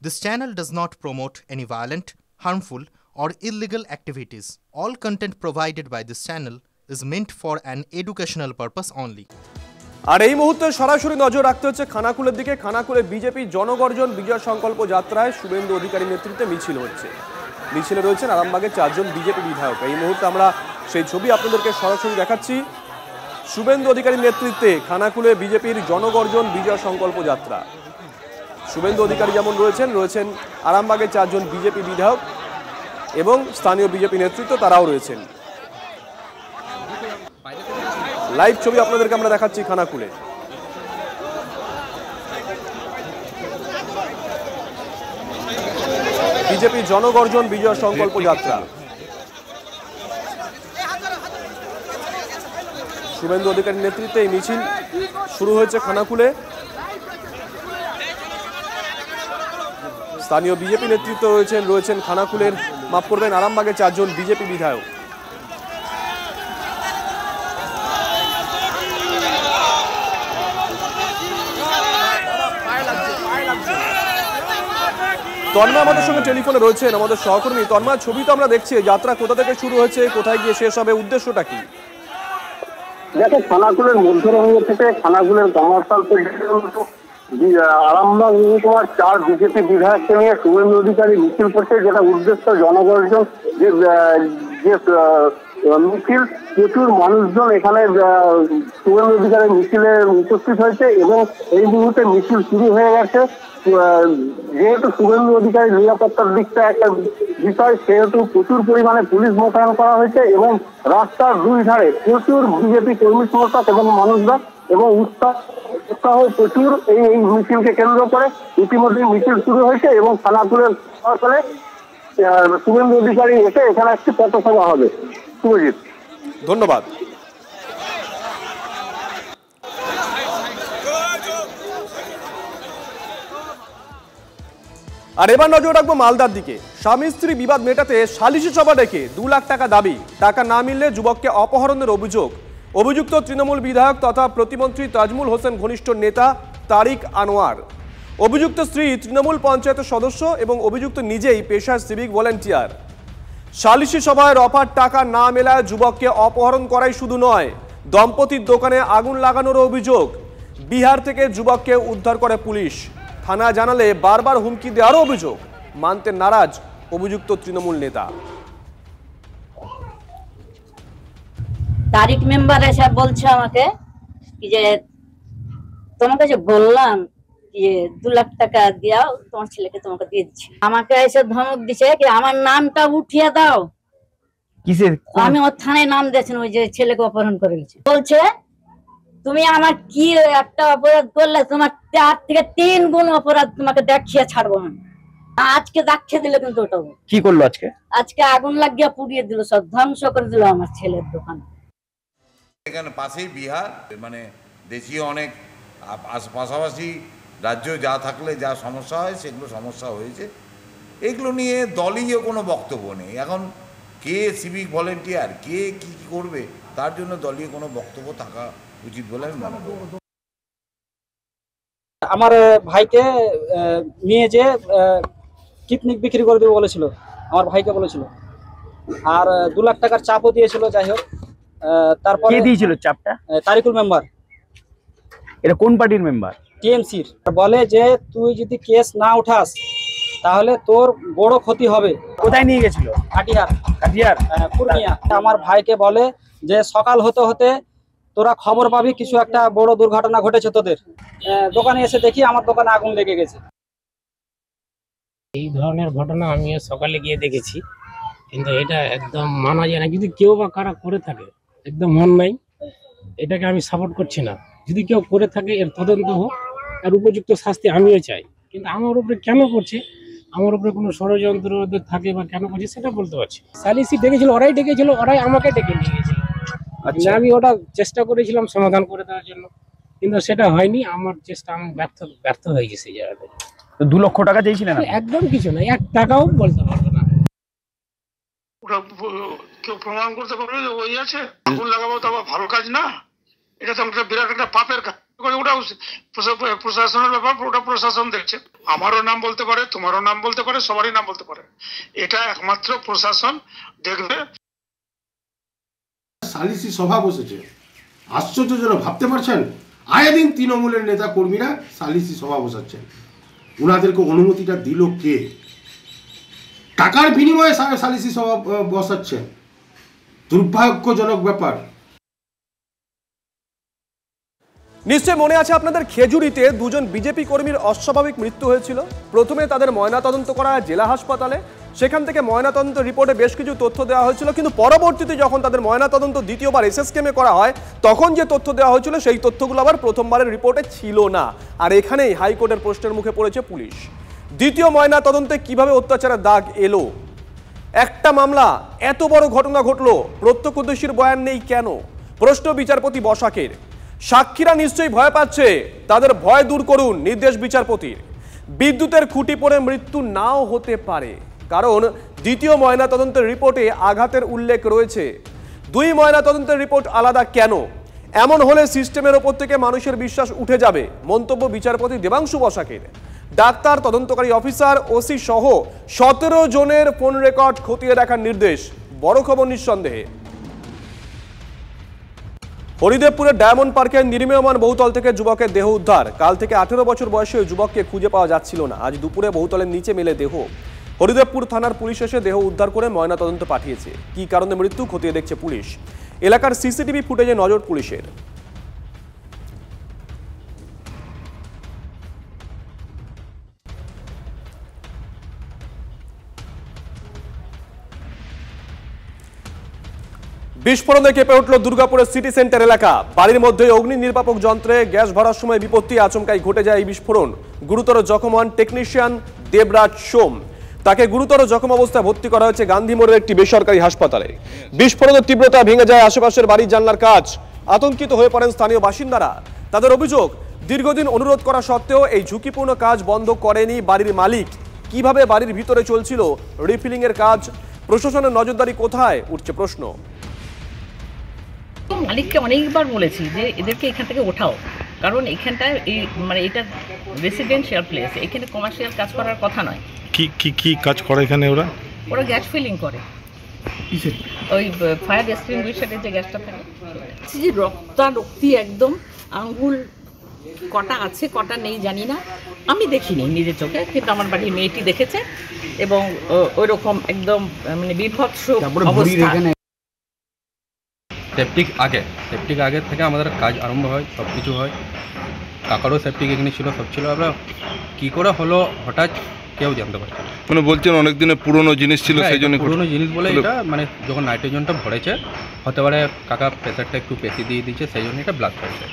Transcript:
This channel does not promote any violent, harmful, or illegal activities. All content provided by this channel is meant for an educational purpose only. আর এই মুহূর্তে সরাসরি নজর রাখতে হচ্ছে খানাকুলের দিকে। খানাকুলে BJP জনগর্জন বিজয় সংকল্প যাত্রায় শুভেন্দু অধিকারীর নেতৃত্বে মিছিল হচ্ছে। মিছিলে রয়েছেন আরামবাগের 4 জন বিজেপি বিধায়ক। এই মুহূর্তে আমরা সেই ছবি আপনাদেরকে সরাসরি দেখাচ্ছি। শুভেন্দু অধিকারীর নেতৃত্বে খানাকুলে বিজেপির জনগর্জন বিজয় সংকল্প যাত্রা। শুভেন্দু অধিকারী যেমন রয়েছেন আরামবাগের 4 জন বিজেপি বিধায়ক এবং স্থানীয় বিজেপি নেতৃত্ব তারাও রয়েছেন। লাইভ ছবি আপনাদেরকে আমরা দেখাচ্ছি খানাকুলে। বিজেপি জনগর্জন বিজয় সংকল্প যাত্রা। শুভেন্দু অধিকারীর নেতৃত্বে এই মিছিল শুরু হয়েছে খানাকুলে। স্থানীয় বিজেপি নেতৃত্ব রয়েছেন খানাকুলের, মাফ করবেন, আরামবাগের 4 জন বিজেপি বিধায়ক। তন্মা আমাদের সঙ্গে টেলিফোনে রয়েছেন, আমাদের সহকর্মী। তন্মা, ছবি তো আমরা দেখছি, যাত্রা কোথা থেকে শুরু হয়েছে, কোথায় গিয়ে শেষ হবে, উদ্দেশ্যটা কি? দেখো, খানাকুলের মধ্যরঙ্গ থেকে খানাকুলের গামারপাল পর্যন্ত আরামবাগ মহকুমার 4 বিজেপি বিধায়ককে নিয়ে শুভেন্দু অধিকারী মিছিল করছে, যেটা উদ্দেশ্য জনগর্জন যে মিছিল। প্রচুর মানুষজন এখানে শুভেন্দু অধিকারী মিছিলে উপস্থিত হয়েছে এবং এই মুহূর্তে মিছিল শুরু হয়ে গেছে। যেহেতু শুভেন্দু অধিকারী নিরাপত্তার দিকটা একটা বিষয়, সেহেতু প্রচুর পরিমাণে পুলিশ মোতায়েন করা হয়েছে এবং রাস্তার 2 ধারে প্রচুর বিজেপি কর্মী সমর্থক এবং মানুষরা এবং উৎসাহ প্রচুর এই মিছিলকে কেন্দ্র করে। ইতিমধ্যে মিছিল শুরু হয়েছে এবং খানাকুলের শুভেন্দু অধিকারী এসে এখানে একটি পথসভা হবে। শুভজিৎ, ধন্যবাদ। আর এবার নজর রাখবো মালদার দিকে। স্বামী স্ত্রী বিবাদ মেটাতে সালিশি সভা ডেকে 2 লাখ টাকা দাবি। টাকা না মিললে যুবককে অপহরণের অভিযোগ। অভিযুক্ত তৃণমূল বিধায়ক তথা প্রতিমন্ত্রী তাজমুল হোসেন ঘনিষ্ঠ নেতা তারিক আনোয়ার। অভিযুক্ত স্ত্রী তৃণমূল পঞ্চায়েতের সদস্য এবং অভিযুক্ত নিজেই পেশার সিভিক ভলেন্টিয়ার। সালিশি সভায় রফার টাকা না মেলায় যুবককে অপহরণ করাই শুধু নয়, দম্পতির দোকানে আগুন লাগানোর অভিযোগ। বিহার থেকে যুবককে উদ্ধার করে পুলিশ। থানা জানালে বারবার হুমকি দেওয়ারও অভিযোগ। মানতে নারাজ অভিযুক্ত তৃণমূল নেতা। তারিক মেম্বার এসে বলছে আমাকে যে তোমাকে যে বললাম যে 2 লাখ টাকা দিয়াও, তোমার ছেলেকে তোমাকে দিয়ে দিচ্ছি। আমাকে এসে ধমক দিছে কি আমার নামটা উঠিয়ে দাও। কিসের? আমি ওর থানায় নাম দিয়েছি, ওই যে ছেলেকে অপহরণ করে গেছে। বলছে তুমি আমার কি একটা অপরাধ করলে, তোমার 4 থেকে 3 গুণ অপরাধ তোমাকে দেখিয়ে ছাড়বো না। আজকে দেখিয়ে দিলে কিন্তু ওটাও কি করলো আজকে আগুন লাগিয়ে পুড়িয়ে দিল, সব ধ্বংস করে দিল আমার ছেলের দোকান। এখানে পাশেই বিহার, মানে দেশীয় অনেক পাশাপাশি রাজ্য যা থাকলে যা সমস্যা হয় সেগুলো সমস্যা হয়েছে। এগুলো নিয়ে দলীয় কোনো বক্তব্য নেই। এখন কে সিভিক ভলেন্টিয়ার, কে কি করবে, তার জন্য দলীয় কোনো বক্তব্য থাকা উচিত বলে আমি মনে করি। আমার ভাইকে নিয়ে যে কিডনি বিক্রি করে দেবে বলেছিল, আমার ভাইকে বলেছিল। আর 2 লাখ টাকার চাপও দিয়েছিল। যাই হোক, তারপরে কে দিয়েছিল চাপটা? তারিকুল মেম্বার। এটা কোন পার্টির মেম্বার? টিএমসির। বলে যে তুই যদি কেস না উঠাস তাহলে তোর বড় ক্ষতি হবে। কোথায় নিয়ে গেছিল? কাটিহার পূর্ণিয়া। আমার ভাইকে বলে যে সকাল হতে হতে তোরা খবর পাবি কিছু একটা বড় দুর্ঘটনা ঘটেছে তোদের। দোকানে এসে দেখি আমার দোকানে আগুন লেগে গেছে। এই ধরনের ঘটনা আমিও সকালে গিয়ে দেখেছি, কিন্তু এটা একদম মানা যায় না। যদি কেউ বা কারা করে থাকে, একদম মন নাই, এটাকে আমি সাপোর্ট করছি না। যদি কেউ করে থাকে এর তদন্ত হোক, আর উপযুক্ত শাস্তি আমিও চাই। কিন্তু আমার উপরে কেন করছে, আমার উপরে কোনো ষড়যন্ত্র থাকে বা কেন করছে সেটা বলতে পারছি। সালিসি ডেকেছিল, ওরাই ডেকেছিল, ওরাই আমাকে ডেকে নিয়ে গেছিল। আমি ওটা চেষ্টা করেছিলাম সমাধান করে দেওয়ার জন্য, কিন্তু সেটা হয়নি। আমার চেষ্টা আমি ব্যর্থ হয়ে গেছি। জায়গাতে 2 লক্ষ টাকা চেয়েছিলেন? একদম কিছু না, 1 টাকাও বলতে পারবো না। কেউ প্রমাণ করতে পারবে যে ওই আছে, আগুন লাগাবো তো আবার ভালো কাজ না। এটা তো একটা বিরাট একটা পাপের কাজ। ওটা প্রশাসনের ব্যাপার, ওটা প্রশাসন দেখছে। আমারও নাম বলতে পারে, তোমারও নাম বলতে পারে, সবারই নাম বলতে পারে, এটা একমাত্র প্রশাসন দেখবে। সালিসি সভা বসেছে, আশ্চর্যজনক, ভাবতে পারছেন? আয়ে দিন তৃণমূলের নেতা কর্মীরা সালিসি সভা বসাচ্ছেন। ওনাদেরকে অনুমতিটা দিল কে? টাকার বিনিময়ে সালিসি সভা বসাচ্ছেন, দুর্ভাগ্যজনক ব্যাপার। নিশ্চয় মনে আছে আপনাদের খেজুরিতে দুজন বিজেপি কর্মীর অস্বাভাবিক মৃত্যু হয়েছিল। প্রথমে তাদের ময়নাতদন্ত করা হয় জেলা হাসপাতালে, সেখান থেকে ময়নাতদন্ত রিপোর্টে বেশ কিছু তথ্য দেওয়া হয়েছিল, কিন্তু পরবর্তীতে যখন তাদের ময়নাতদন্ত দ্বিতীয়বার এসএসকেএমে করা হয় তখন যে তথ্য দেওয়া হয়েছিল সেই তথ্যগুলো আবার প্রথমবারের রিপোর্টে ছিল না। আর এখানেই হাইকোর্টের প্রশ্নের মুখে পড়েছে পুলিশ। দ্বিতীয় ময়নাতদন্তে কিভাবে অত্যাচারের দাগ এলো? একটা মামলা, এত বড় ঘটনা ঘটলো, প্রত্যক্ষদর্শীর বয়ান নেই কেন? প্রশ্ন বিচারপতি বসাকের। সাক্ষীরা নিশ্চয়ই ভয় পাচ্ছে, তাদের ভয় দূর করুন নির্দেশ বিচারপতির। বিদ্যুতের খুঁটি পড়ে মৃত্যু নাও হতে পারে, কারণ দ্বিতীয় ময়নাতদন্তের রিপোর্টে আঘাতের উল্লেখ রয়েছে। দুই ময়নাতদন্তের রিপোর্ট আলাদা কেন? এমন হলে সিস্টেমের ওপর থেকে মানুষের বিশ্বাস উঠে যাবে, মন্তব্য বিচারপতি দেবাংশু বসাকের। ডাক্তার, তদন্তকারী অফিসার, ওসি সহ 17 জনের ফোন রেকর্ড খতিয়ে দেখার নির্দেশ। বড় খবর নিঃসন্দেহে। হরিদেবপুরের ডায়মন্ড পার্কের নির্মীয়মান বহুতল থেকে যুবকের দেহ উদ্ধার। কাল থেকে 18 বছর বয়সী ওই যুবককে খুঁজে পাওয়া যাচ্ছিল না। আজ দুপুরে বহুতলের নিচে মেলে দেহ। হরিদেবপুর থানার পুলিশ এসে দেহ উদ্ধার করে ময়নাতদন্ত পাঠিয়েছে। কী কারণে মৃত্যু খতিয়ে দেখছে পুলিশ। এলাকার সিসিটিভি ফুটেজে নজর পুলিশের। বিস্ফোরণে কেঁপে উঠল দুর্গাপুরের সিটি সেন্টার এলাকা। বাড়ির মধ্যে অগ্নি নির্বাপক যন্ত্রে গ্যাস ভরার সময় বিপত্তি, আচমকাই ঘটে যায় এই বিস্ফোরণ। গুরুতর জখম হন টেকনিশিয়ান দেবরাজ সোম। তাকে গুরুতর জখম অবস্থায় ভর্তি করা হয়েছে গান্ধী মোড়ের একটি বেসরকারি হাসপাতালে। বিস্ফোরণের তীব্রতা ভেঙে যায় আশেপাশের বাড়ির জানলার কাঁচ। আতঙ্কিত হয়ে পড়েন স্থানীয় বাসিন্দারা। তাদের অভিযোগ, দীর্ঘদিন অনুরোধ করা সত্ত্বেও এই ঝুঁকিপূর্ণ কাজ বন্ধ করেনি বাড়ির মালিক। কিভাবে বাড়ির ভিতরে চলছিল রিফিলিং এর কাজ? প্রশাসনের নজরদারি কোথায়, উঠছে প্রশ্ন। মালিককে অনেকবার বলেছি যে এদেরকে এখান থেকে ওঠাও, কারণ এখানটায় এই মানে এটা রেসিডেন্সিয়াল প্লেস, এখানে কমার্শিয়াল কাজ করার কথা নয়। কি কাজ করে এখানে? ওরা গ্যাস ফিলিং করে, ওই ফায়ার এক্সটিংগুইশারের যে গ্যাসটা থাকে। যে রক্তারক্তি একদম, আঙ্গুল কটা আছে কটা নেই জানি না, আমি দেখিনি নিজের চোখে, কিন্তু আমার বাড়ির মেয়েটি দেখেছে এবং ওই রকম একদম মানে বিভৎস অবস্থা। সেপ্টিক আগের থেকে আমাদের কাজ আরম্ভ হয়, সব কিছু হয়। কাকারও সেপ্টিক এখানে ছিল, সব ছিল। আমরা কী করে হলো হঠাৎ কেউ জানতে পারছে না। মানে বলছেন অনেক দিনের পুরনো জিনিস ছিল, সেই জন্য পুরনো জিনিস বলে এটা মানে যখন নাইট্রোজেনটা ভরেছে হতে পারে কাকা প্রেসারটা একটু বেশি দিয়ে দিয়েছে, সেই জন্য এটা ব্লাস্ট হয়েছে।